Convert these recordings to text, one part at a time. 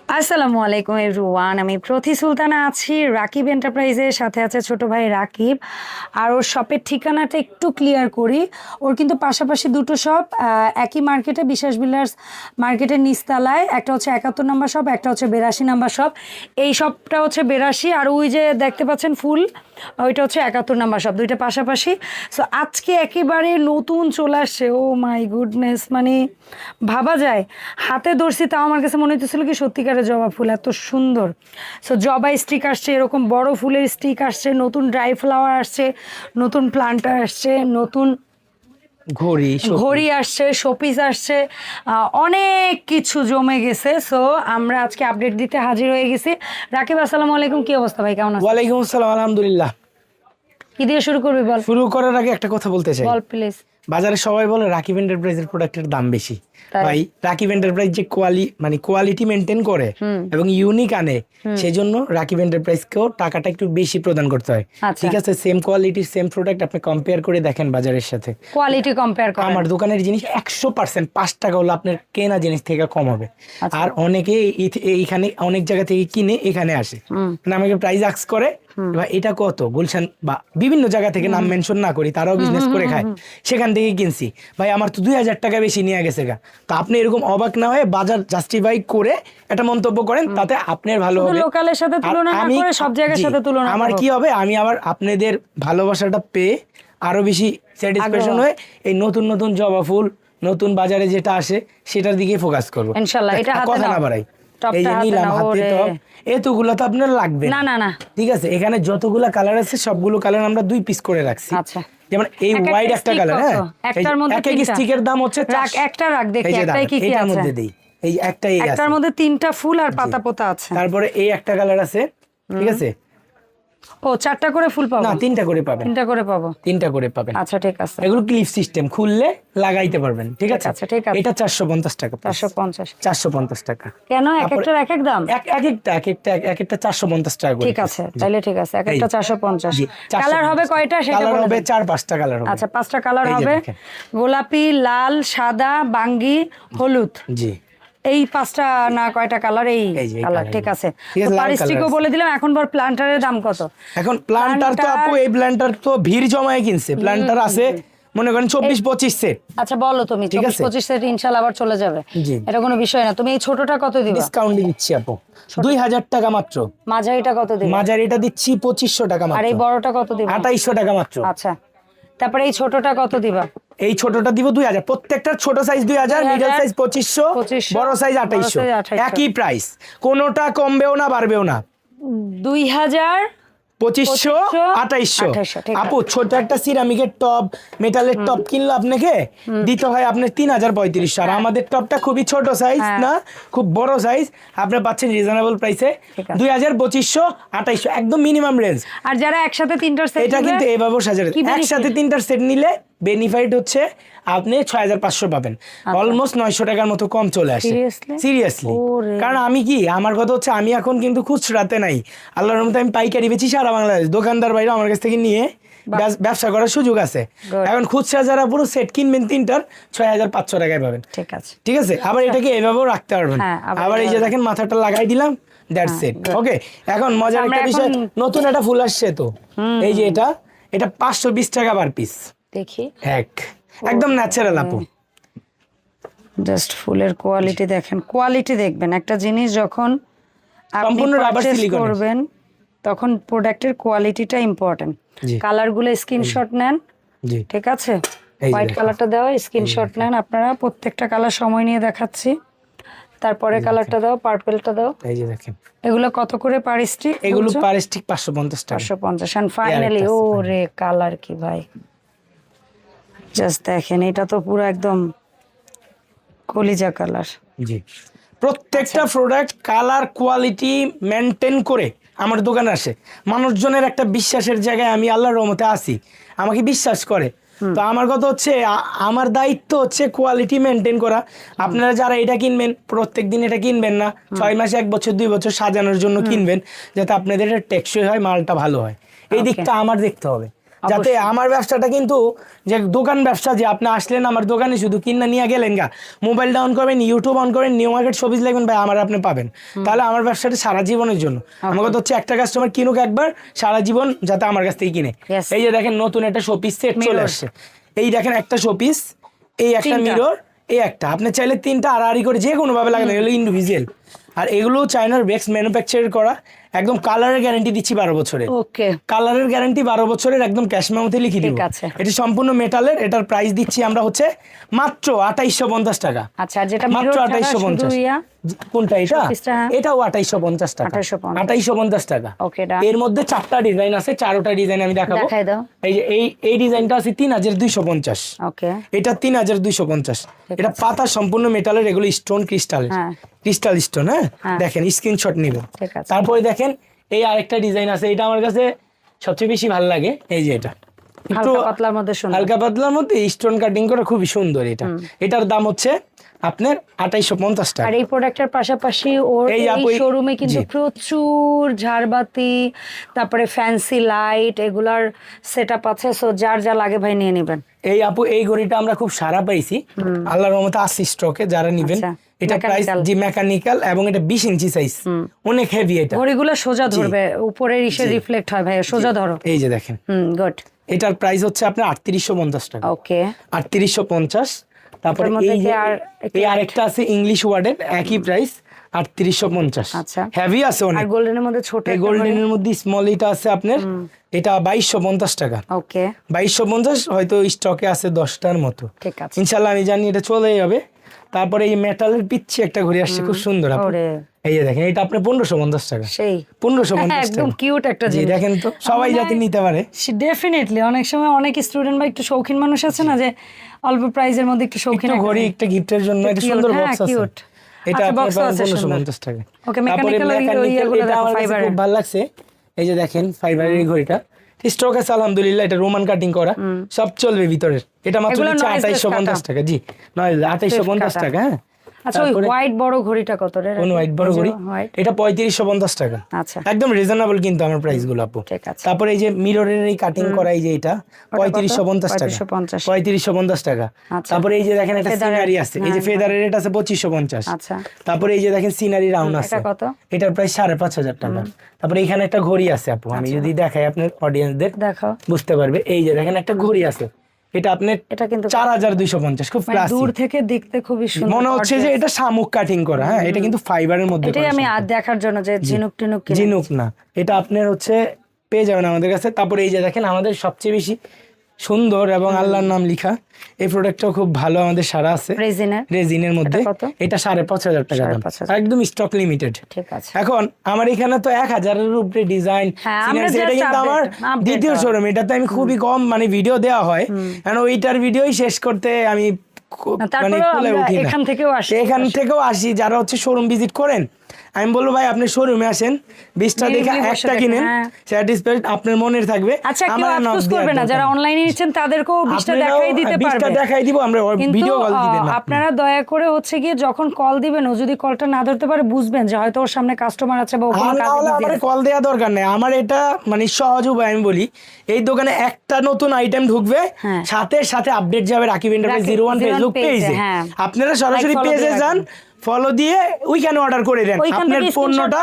আসসালামু আলাইকুম এভরিওয়ান, আমি প্রতি সুলতানা আছি রাকিব এন্টারপ্রাইজের সাথে। আছে ছোট ভাই রাকিব। আর ওর শপের ঠিকানাটা একটু ক্লিয়ার করি। ওর কিন্তু পাশাপাশি দুটো শপ একই মার্কেটে, বিশ্বাস বিল্ডার্স মার্কেটের নিচতলায়। একটা হচ্ছে 71 নম্বর শপ, একটা হচ্ছে 82 নম্বর শপ। এই শপটা হচ্ছে 82, আর ওই যে দেখতে পাচ্ছেন ফুল, ওইটা হচ্ছে 71 নম্বর শপ, দুইটা পাশাপাশি। সো আজকে একেবারে নতুন চলে আসছে। ও মাই গুডনেস, মানে ভাবা যায় হাতে ধরছি, তাও আমার কাছে মনে হইতেছিল কি সত্যিকারের জবা ফুল, এত সুন্দর। সো জবা স্টিক আসছে, এরকম বড় ফুলের স্টিক আসছে, নতুন ড্রাই ফ্লাওয়ার আসছে, নতুন প্লান্টার আসছে, নতুন ঘড়ি আসছে, শোপিস আসছে, অনেক কিছু জমে গেছে। সো আমরা আজকে আপডেট দিতে হাজির হয়ে গেছি। রাকিব, আসসালামু আলাইকুম, কি অবস্থা ভাই, কেমন আছেন? ওয়ালাইকুম আসসালাম, আলহামদুলিল্লাহ। কি দিয়ে শুরু করবি বল? শুরু করার আগে একটা কথা বলতে চাই। বল প্লিজ। বাজারে সবাই বলে রাকিব এন্টারপ্রাইজের প্রোডাক্টের দাম বেশি। ভাই, রাকিব এন্টারপ্রাইজ যে কোয়ালিটি মেনটেন করে এবং ইউনিক আনে, সেজন্য রাকিব এন্টারপ্রাইজকেও টাকাটা একটু বেশি প্রদান করতে হয়। ঠিক আছে, সেম কোয়ালিটির সেম প্রোডাক্ট আপনি কম্পেয়ার করে দেখেন বাজারের সাথে, কোয়ালিটি কম্পেয়ার করেন। আমার দোকানের জিনিস 100% 5 টাকা হলো আপনার কেনা জিনিস থেকে কম হবে। আর অনেকে এইখানে অনেক জায়গা থেকে কিনে এখানে আসে, আমাকে প্রাইস আক্স করে, এটা কত, গুলশান বা বিভিন্ন জায়গা থেকে নাম মেনশন না করি, তারাও বিজনেস করে খায়, সেখান থেকে কিনছি। ভাই আমার তো 2000 টাকা বেশি নিয়ে গেছে গা। তো আপনি এরকম অবাক না হয়ে বাজার জাস্টিফাই করে একটা মন্তব্য করেন, তাতে আপনার ভালো হবে। লোকালের সাথে তুলনা না করে সব জায়গার সাথে তুলনা আমার কি হবে, আমি আবার আপনাদের ভালোবাসাটা পেয়ে আরো বেশি স্যাটিসফ্যাকশন হয়ে এই নতুন নতুন জবা ফুল নতুন বাজারে যেটা আসে সেটার দিকে ফোকাস করবো ইনশাআল্লাহ। এটা কথা না বাড়াই, এই যে নিলাম হাতে টপ, এতগুলো তো আপনার লাগবে না। না না, ঠিক আছে, এখানে যতগুলো কালার আছে সবগুলো কালার আমরা 2 পিস করে রাখছি। আচ্ছা, যেমন এই হোয়াইট একটা কালার, হ্যাঁ, একটার মধ্যে এক এক স্টিকের দাম হচ্ছে একটা রাখ দেখি একটাই কি কি আছে মধ্যে দেই। এই একটাই আছে, একটার মধ্যে 3টা ফুল আর পাতা পোতা আছে। তারপরে এই একটা কালার আছে, ঠিক আছে। ও 4টা করে ফুল পাবো? না, 3টা করে পাবেন। 3টা করে পাবো? 3টা করে পাবেন। আচ্ছা ঠিক আছে। এগুলো ক্লিপ সিস্টেম, খুললে লাগাইতে পারবেন, ঠিক আছে। আচ্ছা ঠিক আছে। এটা 450 টাকা। 450 টাকা। কেন এক একটার এক এক দাম? এক একটা 450 টাকা করে। ঠিক আছে, তাহলে ঠিক আছে, এক একটা 450। কালার হবে কয়টা সেটা বলে? কালার হবে 4-5টা কালার হবে। আচ্ছা 5টা কালার হবে, গোলাপি, লাল, সাদা, বাঙ্গি, হলুদ। জি, এই 5টা না কয়টা কালার? এই কালার, ঠিক আছে। পারিস্টিকও বলে দিলাম। এখন বল প্ল্যান্টারের দাম কত? এখন প্ল্যান্টার তো আপু, এই প্ল্যান্টার তো ভিড় জমায়ে কিনছে। প্ল্যান্টার আছে মনে করেন 24-25 সেট। আচ্ছা বলো তুমি, 24-25 সেট ইনশাআল্লাহ আবার চলে যাবে, এটা কোনো বিষয় না। তুমি এই ছোটটা কত দিবে? ডিসকাউন্ট দিচ্ছি আপু, 2000 টাকা মাত্র। মাঝারিটা কত দিবে? মাঝারিটা দিচ্ছি 2500 টাকা মাত্র। আর এই বড়টা কত দিবে? 2800 টাকা মাত্র। আচ্ছা, তারপরে এই ছোটটা কত দিবা? এই ছোটটা দিব 2000। প্রত্যেকটা ছোট সাইজ 2000, মিডল সাইজ 2500, বড় সাইজ 2800, একই প্রাইস, কোনোটা কমবেও না বাড়বেও না। 2000, 2500, 2800। আপু ছোট একটা সিরামিকের টপ, মেটালের টপ কিনলে আপনাকে দিতে হয় আপনার 3035। আর আমাদের টপটা খুবই ছোট সাইজ না, খুব বড় সাইজ, আপনি পাচ্ছেন রিজনেবল প্রাইসে 2000, 2500, 2800, একদম মিনিমাম রেঞ্জ। আর যারা একসাথে 3টার সেট, এটা কিন্তু এইভাবে সাজানো, একসাথে 3টার সেট নিলে বেনিফিট হচ্ছে আপনি 6500 পাবেন, অলমোস্ট 900 টাকার মতো কম চলে আসে। সিরিয়াসলি, কারণ আমি কি, আমার কথা হচ্ছে আমি এখন কিন্তু খুচরাতে নাই, আল্লাহর রহমতে আমি পাইকারি বেচি সারা বাংলাদেশ। দোকানদার বাইরে আমার কাছ থেকে নিয়ে ব্যবসা করার সুযোগ আছে। এখন খুচরা যারা পুরো সেট কিনবেন 3টার 6500 টাকায় পাবেন। ঠিক আছে, ঠিক আছে। আবার এটাকে এভাবেও রাখতে পারবেন। আবার এই যে দেখেন মাথাটা লাগাই দিলাম, দ্যাটস ইট। ওকে, এখন মজার একটা বিষয়, নতুন একটা ফুল আসছে তো, এই যে এটা 520 টাকা পার পিস। দেখি, একদম ন্যাচারাল আপু। জাস্ট ফুলের কোয়ালিটি দেখেন, কোয়ালিটি দেখবেন। একটা জিনিস যখন আপনি পারচেজ করবেন তখন প্রোডাক্টের কোয়ালিটিটা ইম্পর্টেন্ট। কালারগুলো স্ক্রিনশট নেন, ঠিক আছে। হোয়াইট কালারটা দাও, স্ক্রিনশট নেন আপনারা। প্রত্যেকটা কালার সময় নিয়ে দেখাচ্ছি। তারপরে কালারটা দাও, পার্পলটা দাও। এই যে দেখেন, এগুলো কত করে পার স্টিক? এগুলো পার স্টিক 550 টাকা। 550। এন্ড ফাইনালি, ওরে কালার কি ভাই, জাস্ট দেখেন, এটা তো পুরো একদম কলিজা কালার। জি, প্রত্যেকটা প্রোডাক্ট কালার কোয়ালিটি মেনটেন করে আমার দোকানে আসে। মানুষজনের একটা বিশ্বাসের জায়গায় আমি আল্লাহর রহমতে আসি, আমাকে বিশ্বাস করে। তো আমার কথা হচ্ছে, আমার দায়িত্ব হচ্ছে কোয়ালিটি মেনটেন করা। আপনারা যারা এটা কিনবেন, প্রত্যেকদিন এটা কিনবেন না, 6 মাস, 1 বছর, 2 বছর সাজানোর জন্য কিনবেন, যাতে আপনাদের এটা টেকসই হয়, মালটা ভালো হয়। এই দিকটা আমার দেখতে হবে। যাতে আমার ব্যবসাটা কিন্তু যে দোকান ব্যবসা, যে আপনি আসলেন আমার দোকানে শুধু কিনা নিয়ে গেলেন গা, মোবাইলটা অন করবেন, ইউটিউব অন করেন, নিউ মার্কেট শোবিজ লিখবেন, ভাই আমার আপনি পাবেন। তাহলে আমার ব্যবসাটা সারা জীবনের জন্য। আমার কথা হচ্ছে একটা কাস্টমার কিনুক একবার, সারা জীবন যাতে আমার কাছ থেকে কিনে। এই যে দেখেন নতুন একটা শোপিস সেট চলে আসছে, এই দেখেন একটা শোপিস, এই একটা মিরর, এই একটা, আপনি চাইলে তিনটা আড়াআড়ি করে যে কোনো ভাবে লাগানো, এগুলো ইন্ডিভিজুয়াল। আর এগুলো চায়নার বেক্স ম্যানুফ্যাকচার করা, একদম কালারের গ্যারান্টি দিচ্ছি 12 বছরের। ওকে, কালারের গ্যারান্টি 12 বছরের, একদম ক্যাশ মেমোতে লিখে দিব। এটা সম্পূর্ণ মেটালের, এটার প্রাইস দিচ্ছি আমরা হচ্ছে মাত্র 2850 টাকা। আচ্ছা, যেটা মাত্র 2850। কোনটা এটা? এটাও 2850 টাকা, 2850 টাকা। এর মধ্যে 4টা ডিজাইন আছে, 4টা ডিজাইন আমি দেখাবো। এই যে এই ডিজাইনটা আছে 3250। ওকে, এটা 3250। এটা পাতা সম্পূর্ণ মেটালের, এগুলো স্টোন ক্রিস্টালের, ক্রিস্টাল স্টোন। হ্যাঁ, দেখেন স্ক্রিনশট নিবেন। তারপরে দেখেন এই আরেকটা ডিজাইন আছে, এটা আমার কাছে সবচেয়ে বেশি ভালো লাগে। এই যে এটা হালকা পাতলার মধ্যে স্টোন কাটিং করা, খুবই সুন্দর। এটার দাম হচ্ছে আপনার 2850 টাকা। আর এই প্রোডাক্টের পাশাপাশি ওর এই শোরুমে কিন্তু প্রচুর ঝাড়বাতি, তারপরে ফ্যান্সি লাইট, এগুলার সেটআপ আছে। সো যার যা লাগে ভাই নিয়ে নেবেন। এই আপু এই ঘড়িটা আমরা খুব সারা পাইছি, আল্লাহর রহমতে আছে স্টকে, যারা নেবেন। এটা প্রাইস জি মেকানিক্যাল, এবং এটা 20 ইঞ্চি সাইজ, অনেক হেভি। এটা ঘড়িগুলো সোজা ধরবে, উপরের ইসে রিফ্লেক্ট হয় ভাই, সোজা ধরো। এই যে দেখেন, গুড। এটার প্রাইস হচ্ছে আপনার 3850 টাকা। ওকে, 3850। তারপরে এই আরেকটা আছে ইংলিশ ওয়ার্ডের, একই প্রাইস 3850। আচ্ছা, হেভি আছে অনেক। আর গোল্ডেনের মধ্যে ছোট, এই গোল্ডেনের মধ্যে স্মল এটা আছে আপনার, এটা 2250 টাকা। ওকে, 2250, হয়তো স্টকে আছে 10টার মতো। ঠিক আছে, ইনশাআল্লাহ আমি জানি এটা চলে যাবে। তারপরে এই মেটালের পিচ্ছি একটা ঘড়ি আসছে, খুব সুন্দর। এই যে দেখেন, এটা আপনার 1550 টাকা। সেই 1550, একদম কিউট একটা জিনিস। দেখেন তো, সবাই যাতে নিতে পারে। ডেফিনেটলি, অনেক সময় অনেক স্টুডেন্ট বা একটু শৌখিন মানুষ আছে না, যে অল্প প্রাইসের মধ্যে একটু শৌখিন ঘড়ি, একটা গিফটের জন্য একটা সুন্দর বক্স আছে। এটা আপনার 1550 টাকা। ওকে, মেকানিক্যাল এটা আমার খুব ভালো লাগছে। এই যে দেখেন ফাইবারের ঘড়িটা, স্টক আছে আলহামদুলিল্লাহ। এটা রোমান কাটিং করা, সব চলবে ভিতরের। এটা মাত্র 2850 টাকা। জি, 2850 টাকা। হ্যাঁ, আচ্ছা, ওই হোয়াইট বড় ঘড়িটা কত রে? কোন হোয়াইট বড় ঘড়ি? এটা 3550 টাকা। আচ্ছা, একদম রিজনেবল কিন্তু আমার প্রাইস গুলো আপু। তারপরে এই যে মিররের এই কাটিং করা, এই যে এটা 3550 টাকা, 3550 টাকা। তারপরে এই যে দেখেন একটা সিনারি আছে, এই যে ফেদারের, এটা আছে 2550। আচ্ছা, তারপরে এই যে দেখেন সিনারি রাউন্ড আছে, এটা কত? এটার প্রাইস 5500 টাকা। তারপরে এখানে একটা ঘড়ি আছে আপু, আমি যদি দেখাই আপনার অডিয়েন্সদের, দেখাও, বুঝতে পারবে। এই যে দেখেন একটা ঘড়ি আছে, এটা আপনার, এটা কিন্তু 4250, খুব ক্লাসিক। দূর থেকে দেখতে খুবই সুন্দর মনে হচ্ছে যে এটা শামুক কাটিং করা। হ্যাঁ, এটা কিন্তু ফাইবারের মধ্যে। এটাই আমি আর দেখার জন্য যে ঝিনুক না, এটা আপনার হচ্ছে পেয়ে যাবেন আমাদের কাছে। তারপরে এই যে দেখেন আমাদের সবচেয়ে বেশি সুন্দর এবং আল্লাহর নাম লিখা এই প্রোডাক্টটাও খুব ভালো, আমাদের সারা আছে রেজিনের মধ্যে। এটা 5500 টাকা দাম, একদম স্টক লিমিটেড। ঠিক আছে, এখন আমার এখানে তো 1000-এর উপরে ডিজাইন, এটা কিন্তু আমার দ্বিতীয় শোরুম। এটাতে আমি খুবই কম মানে ভিডিও দেওয়া হয়, কারণ ওইটার ভিডিওই শেষ করতে আমি মানে এখান থেকেও আসি। যারা হচ্ছে শোরুম ভিজিট করেন, আমি বলবো ভাই আপনি শোরুমে আসেন, 20টা দেখে একটা কিনেন, স্যাটিসফাইড আপনার মনের থাকবে। আচ্ছা, কেউ আফসোস করবে না, যারা অনলাইনে নিচ্ছেন তাদেরকেও 20টা দেখাই দিতে পারবে, 20টা দেখাই দিব আমরা, ভিডিও কল দিবেন না। আপনারা দয়া করে হচ্ছে গিয়ে যখন কল দিবেন, ও যদি কলটা না ধরতে পারে, বুঝবেন যে হয়তো ওর সামনে কাস্টমার আছে বা ওখানে কাজ দিতে। আমার কল দেয়া দরকার নাই, আমার এটা মানে সহজ উপায়। আমি বলি, এই দোকানে একটা নতুন আইটেম ঢুকবে, সাথে সাথে আপডেট যাবে রাকিব এন্টারপ্রাইজ 01 ফেসবুক পেজে। আপনারা সরাসরি পেজে যান, ফলো দিয়ে ওইখানে অর্ডার করে দেন, আপনার পণ্যটা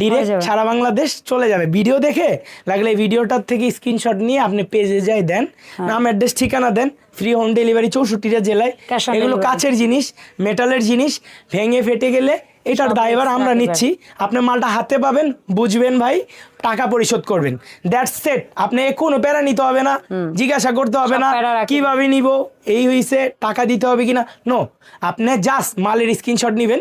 ডিরেক্ট সারা বাংলাদেশ চলে যাবে। ভিডিও দেখে লাগলে ভিডিওটার থেকে স্ক্রিনশট নিয়ে আপনি পেজে যাই দেন, নাম অ্যাড্রেস ঠিকানা দেন, ফ্রি হোম ডেলিভারি 64টা জেলায়। এগুলো কাচের জিনিস, মেটালের জিনিস, ভেঙে ফেটে গেলে এটার দায়ভার আমরা নিচ্ছি। আপনি মালটা হাতে পাবেন, বুঝবেন ভাই, টাকা পরিশোধ করবেন, দ্যাটস ইট। আপনি কোনো প্যারা নিতে হবে না, জিজ্ঞাসা করতে হবে না কিভাবে নিব, এই হইছে টাকা দিতে হবে কিনা, নো। আপনি জাস্ট মালের স্ক্রিনশট নেবেন,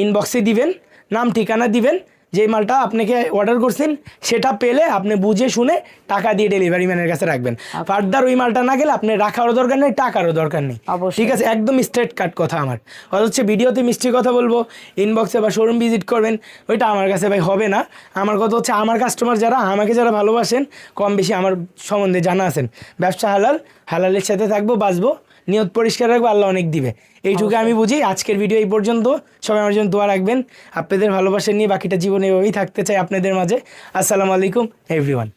ইনবক্সে দিবেন, নাম ঠিকানা দিবেন, যে মালটা আপনাকে অর্ডার করছেন সেটা পেলে আপনি বুঝে শুনে টাকা দিয়ে ডেলিভারি ম্যানের কাছে রাখবেন। ফার্দার ওই মালটা না গেলে আপনি রাখারও দরকার নেই, টাকারও দরকার নেই। ঠিক আছে, একদম স্ট্রেট কাট কথা আমার। হচ্ছে ভিডিওতে মিষ্টি কথা বলবো, ইনবক্সে বা শোরুম ভিজিট করবেন, ওইটা আমার কাছে ভাই হবে না। আমার কথা হচ্ছে আমার কাস্টমার যারা আমাকে যারা ভালোবাসেন, কম বেশি আমার সম্বন্ধে জানা আছেন, ব্যবসা হালাল, হালালের সাথে থাকবো, বাঁচবো, নিয়ত পরিষ্কার রাখবো, আল্লাহ অনেক দিবে। এইটুকু আমি বুঝি। আজকের ভিডিও এই পর্যন্ত, সবাই আমার জন্য দোয়া রাখবেন। আপনাদের ভালোবাসা নিয়ে বাকিটা জীবন এভাবেই থাকতে চাই আপনাদের মাঝে। আসসালামু আলাইকুম এভরিওয়ান।